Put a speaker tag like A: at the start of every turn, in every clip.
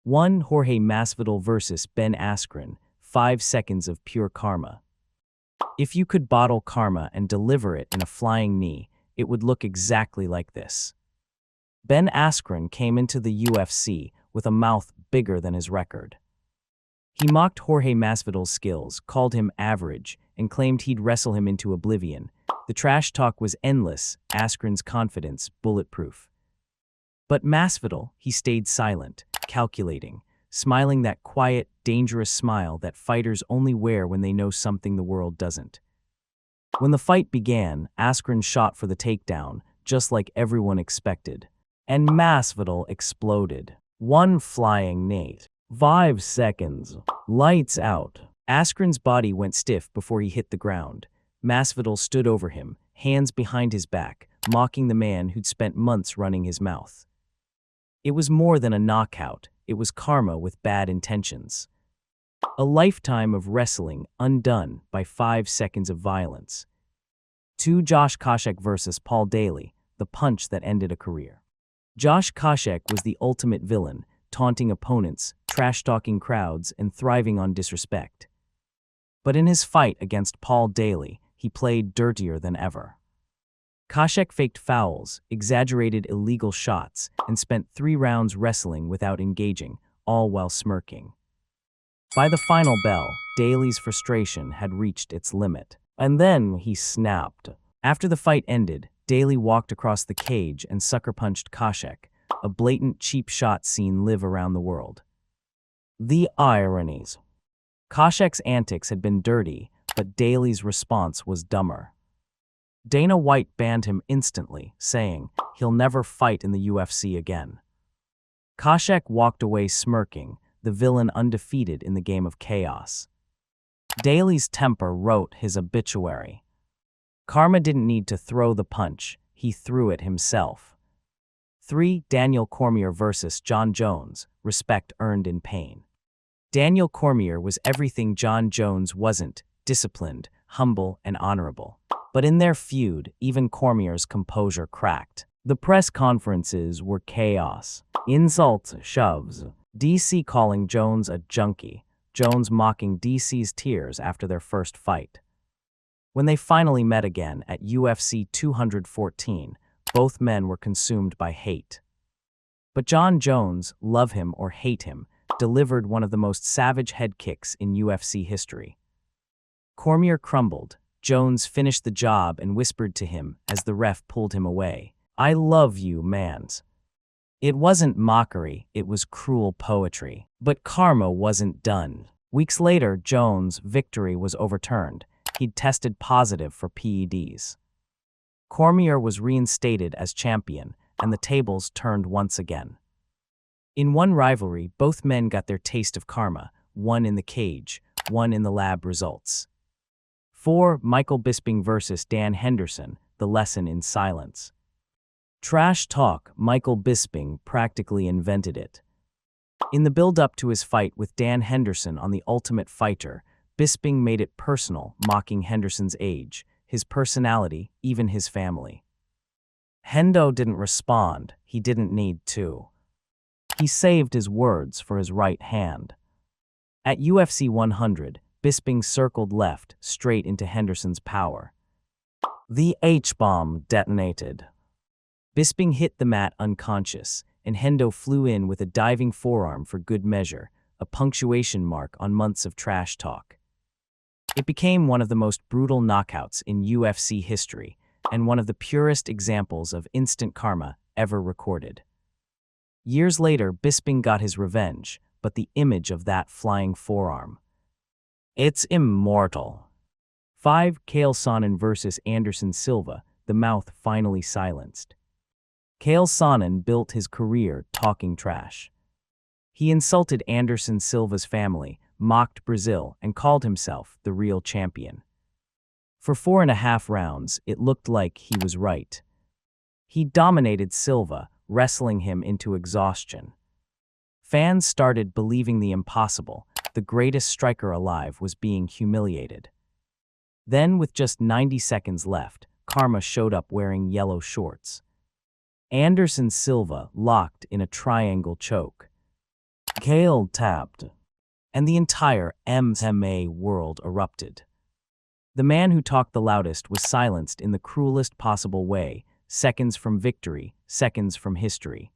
A: 1. Jorge Masvidal vs. Ben Askren, 5 seconds of pure karma. If you could bottle karma and deliver it in a flying knee, it would look exactly like this. Ben Askren came into the UFC with a mouth bigger than his record. He mocked Jorge Masvidal's skills, called him average, and claimed he'd wrestle him into oblivion. The trash talk was endless, Askren's confidence bulletproof. But Masvidal, he stayed silent, calculating, smiling that quiet, dangerous smile that fighters only wear when they know something the world doesn't. When the fight began, Askren shot for the takedown, just like everyone expected. And Masvidal exploded. 1 flying knee. 5 seconds. Lights out. Askren's body went stiff before he hit the ground. Masvidal stood over him, hands behind his back, mocking the man who'd spent months running his mouth. It was more than a knockout, it was karma with bad intentions. A lifetime of wrestling undone by 5 seconds of violence. 2. Josh Koscheck vs. Paul Daley, the punch that ended a career. Josh Koscheck was the ultimate villain, taunting opponents, trash-talking crowds, and thriving on disrespect. But in his fight against Paul Daley, he played dirtier than ever. Koscheck faked fouls, exaggerated illegal shots, and spent 3 rounds wrestling without engaging, all while smirking. By the final bell, Daley's frustration had reached its limit. And then he snapped. After the fight ended, Daley walked across the cage and sucker-punched Koscheck, a blatant cheap shot seen live around the world. The ironies. Koscheck's antics had been dirty, but Daley's response was dumber. Dana White banned him instantly, saying he'll never fight in the UFC again. Koscheck walked away smirking, the villain undefeated in the game of chaos. Daley's temper wrote his obituary. Karma didn't need to throw the punch, he threw it himself. 3. Daniel Cormier vs. John Jones, respect earned in pain. Daniel Cormier was everything John Jones wasn't, disciplined, humble, and honorable. But in their feud, even Cormier's composure cracked. The press conferences were chaos. Insults, shoves. DC calling Jones a junkie. Jones mocking DC's tears after their first fight. When they finally met again at UFC 214, both men were consumed by hate. But John Jones, love him or hate him, delivered one of the most savage head kicks in UFC history. Cormier crumbled. Jones finished the job and whispered to him as the ref pulled him away, "I love you, mans." It wasn't mockery, it was cruel poetry. But karma wasn't done. Weeks later, Jones' victory was overturned. He'd tested positive for PEDs. Cormier was reinstated as champion, and the tables turned once again. In one rivalry, both men got their taste of karma, one in the cage, one in the lab results. 4. Michael Bisping vs. Dan Henderson, the lesson in silence. Trash talk, Michael Bisping practically invented it. In the build-up to his fight with Dan Henderson on The Ultimate Fighter, Bisping made it personal, mocking Henderson's age, his personality, even his family. Hendo didn't respond, he didn't need to. He saved his words for his right hand. At UFC 100, Bisping circled left, straight into Henderson's power. The H-bomb detonated. Bisping hit the mat unconscious, and Hendo flew in with a diving forearm for good measure, a punctuation mark on months of trash talk. It became one of the most brutal knockouts in UFC history, and one of the purest examples of instant karma ever recorded. Years later, Bisping got his revenge, but the image of that flying forearm. It's immortal. 5. Chael Sonnen vs. Anderson Silva, the mouth finally silenced. Chael Sonnen built his career talking trash. He insulted Anderson Silva's family, mocked Brazil, and called himself the real champion. For 4.5 rounds, it looked like he was right. He dominated Silva, wrestling him into exhaustion. Fans started believing the impossible. The greatest striker alive was being humiliated. Then, with just 90 seconds left, Karma showed up wearing yellow shorts. Anderson Silva locked in a triangle choke. Kale tapped, and the entire MMA world erupted. The man who talked the loudest was silenced in the cruelest possible way, seconds from victory, seconds from history.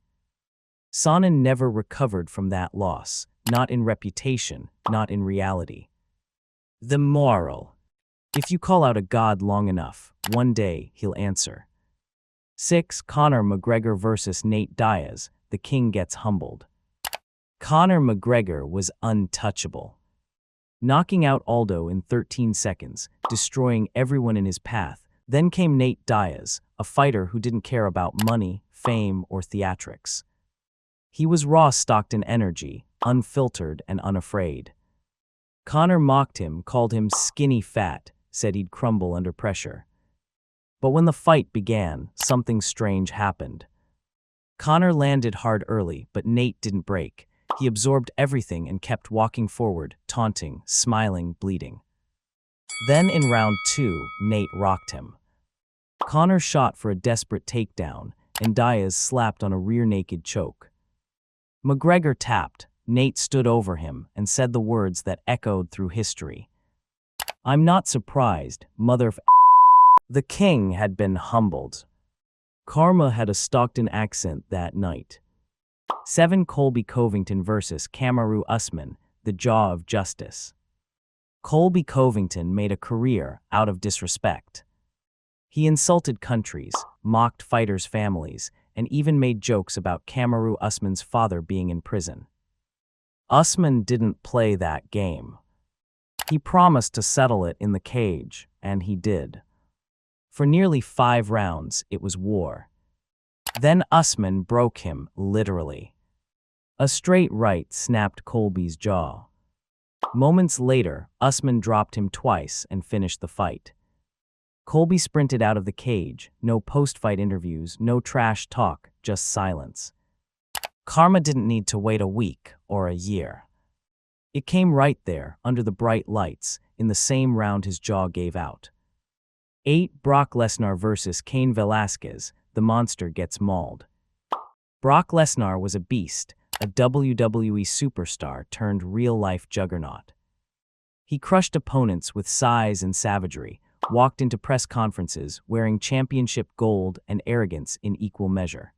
A: Sonnen never recovered from that loss, not in reputation, not in reality. The moral. If you call out a god long enough, one day he'll answer. 6. Conor McGregor vs. Nate Diaz, the king gets humbled. Conor McGregor was untouchable, knocking out Aldo in 13 seconds, destroying everyone in his path. Then came Nate Diaz, a fighter who didn't care about money, fame, or theatrics. He was raw Stockton energy, unfiltered and unafraid. Conor mocked him, called him skinny fat, said he'd crumble under pressure. But when the fight began, something strange happened. Conor landed hard early, but Nate didn't break. He absorbed everything and kept walking forward, taunting, smiling, bleeding. Then in round 2, Nate rocked him. Conor shot for a desperate takedown, and Diaz slapped on a rear-naked choke. McGregor tapped. Nate stood over him and said the words that echoed through history. "I'm not surprised, The king had been humbled. Karma had a Stockton accent that night. 7. Colby Covington vs. Kamaru Usman, the jaw of justice. Colby Covington made a career out of disrespect. He insulted countries, mocked fighters' families, and even made jokes about Kamaru Usman's father being in prison. Usman didn't play that game. He promised to settle it in the cage, and he did. For nearly 5 rounds, it was war. Then Usman broke him, literally. A straight right snapped Colby's jaw. Moments later, Usman dropped him twice and finished the fight. Colby sprinted out of the cage, no post-fight interviews, no trash talk, just silence. Karma didn't need to wait a week or a year. It came right there, under the bright lights, in the same round his jaw gave out. 8. Brock Lesnar vs. Cain Velasquez, the monster gets mauled. Brock Lesnar was a beast, a WWE superstar turned real-life juggernaut. He crushed opponents with size and savagery, walked into press conferences wearing championship gold and arrogance in equal measure.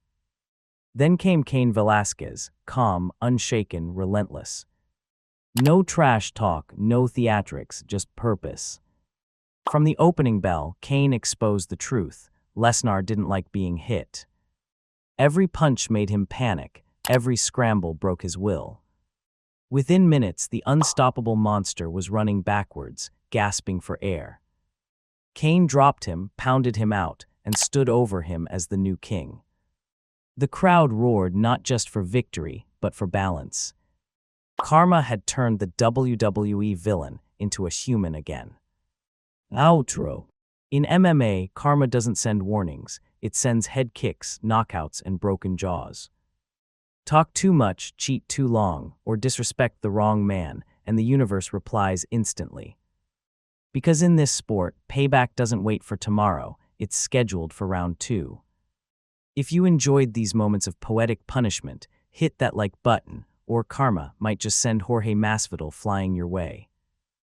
A: Then came Cain Velasquez, calm, unshaken, relentless. No trash talk, no theatrics, just purpose. From the opening bell, Cain exposed the truth. Lesnar didn't like being hit. Every punch made him panic. Every scramble broke his will. Within minutes, the unstoppable monster was running backwards, gasping for air. Cain dropped him, pounded him out, and stood over him as the new king. The crowd roared not just for victory, but for balance. Karma had turned the WWE villain into a human again. Outro. In MMA, Karma doesn't send warnings. It sends head kicks, knockouts, and broken jaws. Talk too much, cheat too long, or disrespect the wrong man, and the universe replies instantly. Because in this sport, payback doesn't wait for tomorrow, it's scheduled for round 2. If you enjoyed these moments of poetic punishment, hit that like button, or karma might just send Jorge Masvidal flying your way.